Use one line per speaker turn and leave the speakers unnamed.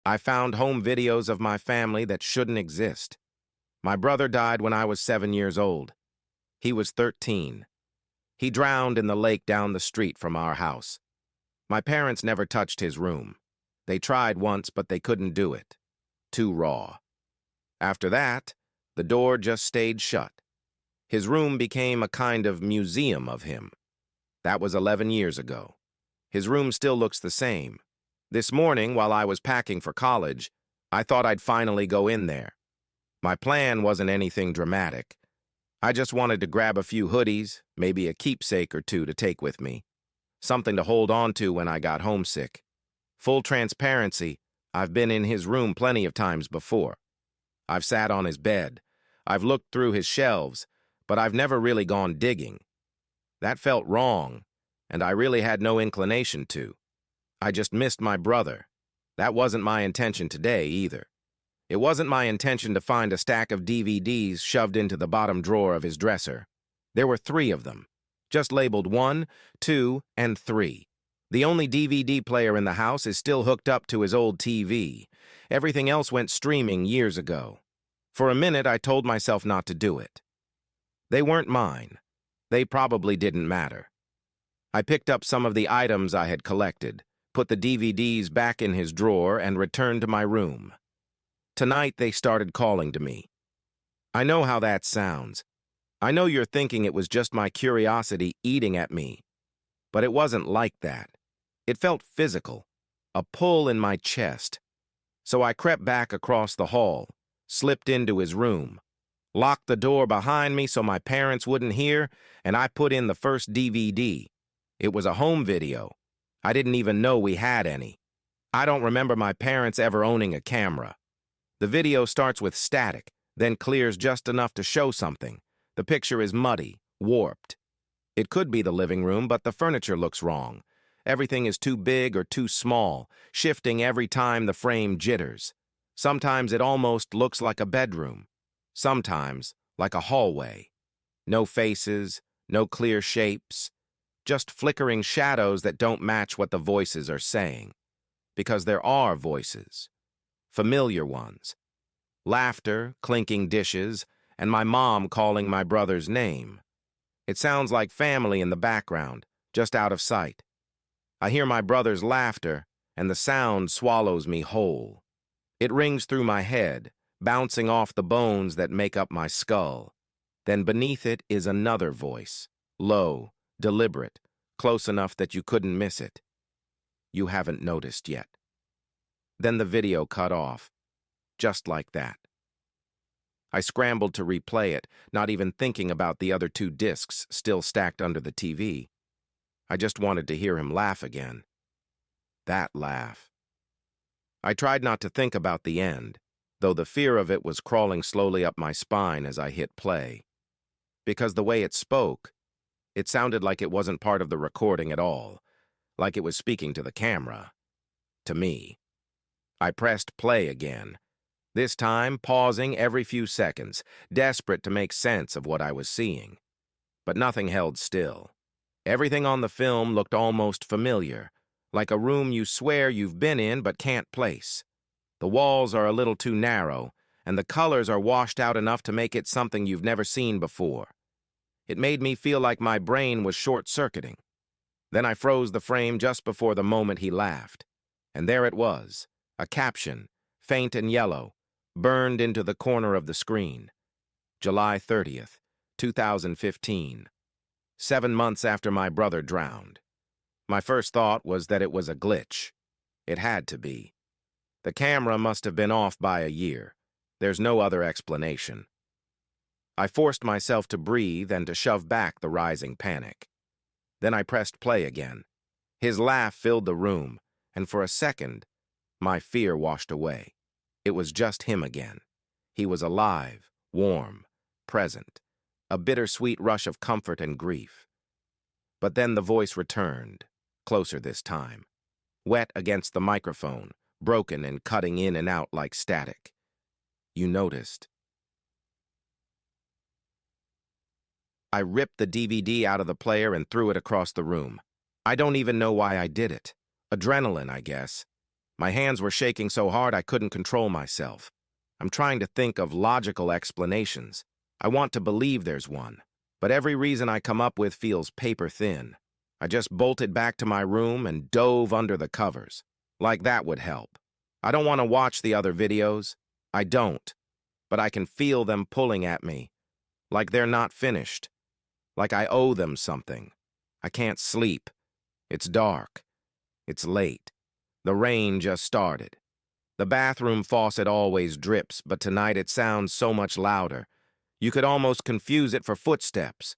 I found home videos of my family that shouldn't exist. My brother died when I was 7 years old. He was 13. He drowned in the lake down the street from our house. My parents never touched his room. They tried once, but they couldn't do it. Too raw. After that, the door just stayed shut. His room became a kind of museum of him. That was 11 years ago. His room still looks the same. This morning, while I was packing for college, I thought I'd finally go in there. My plan wasn't anything dramatic. I just wanted to grab a few hoodies, maybe a keepsake or two to take with me. Something to hold on to when I got homesick. Full transparency, I've been in his room plenty of times before. I've sat on his bed. I've looked through his shelves, but I've never really gone digging. That felt wrong, and I really had no inclination to. I just missed my brother. That wasn't my intention today, either. It wasn't my intention to find a stack of DVDs shoved into the bottom drawer of his dresser. There were 3 of them, just labeled 1, 2, and 3. The only DVD player in the house is still hooked up to his old TV. Everything else went streaming years ago. For a minute, I told myself not to do it. They weren't mine. They probably didn't matter. I picked up some of the items I had collected, put the DVDs back in his drawer, and returned to my room. Tonight, they started calling to me. I know how that sounds. I know you're thinking it was just my curiosity eating at me. But it wasn't like that. It felt physical, a pull in my chest. So I crept back across the hall, slipped into his room, locked the door behind me so my parents wouldn't hear, and I put in the first DVD. It was a home video. I didn't even know we had any. I don't remember my parents ever owning a camera. The video starts with static, then clears just enough to show something. The picture is muddy, warped. It could be the living room, but the furniture looks wrong. Everything is too big or too small, shifting every time the frame jitters. Sometimes it almost looks like a bedroom. Sometimes like a hallway. No faces, no clear shapes, just flickering shadows that don't match what the voices are saying. Because there are voices. Familiar ones. Laughter, clinking dishes, and my mom calling my brother's name. It sounds like family in the background, just out of sight. I hear my brother's laughter, and the sound swallows me whole. It rings through my head, bouncing off the bones that make up my skull. Then beneath it is another voice, low, deliberate, close enough that you couldn't miss it. You haven't noticed yet. Then the video cut off, just like that. I scrambled to replay it, not even thinking about the other 2 discs still stacked under the TV. I just wanted to hear him laugh again. That laugh. I tried not to think about the end, though the fear of it was crawling slowly up my spine as I hit play. Because the way it spoke, it sounded like it wasn't part of the recording at all, like it was speaking to the camera. To me. I pressed play again, this time pausing every few seconds, desperate to make sense of what I was seeing. But nothing held still. Everything on the film looked almost familiar, like a room you swear you've been in but can't place. The walls are a little too narrow, and the colors are washed out enough to make it something you've never seen before. It made me feel like my brain was short-circuiting. Then I froze the frame just before the moment he laughed. And there it was, a caption, faint and yellow, burned into the corner of the screen. July 30th, 2015. 7 months after my brother drowned. My first thought was that it was a glitch. It had to be. The camera must have been off by a year. There's no other explanation. I forced myself to breathe and to shove back the rising panic. Then I pressed play again. His laugh filled the room, and for a second, my fear washed away. It was just him again. He was alive, warm, present, a bittersweet rush of comfort and grief. But then the voice returned, closer this time, wet against the microphone, broken and cutting in and out like static. You noticed. I ripped the DVD out of the player and threw it across the room. I don't even know why I did it. Adrenaline, I guess. My hands were shaking so hard I couldn't control myself. I'm trying to think of logical explanations. I want to believe there's one, but every reason I come up with feels paper thin. I just bolted back to my room and dove under the covers. Like that would help. I don't want to watch the other videos. I don't. But I can feel them pulling at me. Like they're not finished. Like I owe them something. I can't sleep. It's dark. It's late. The rain just started. The bathroom faucet always drips, but tonight it sounds so much louder. You could almost confuse it for footsteps.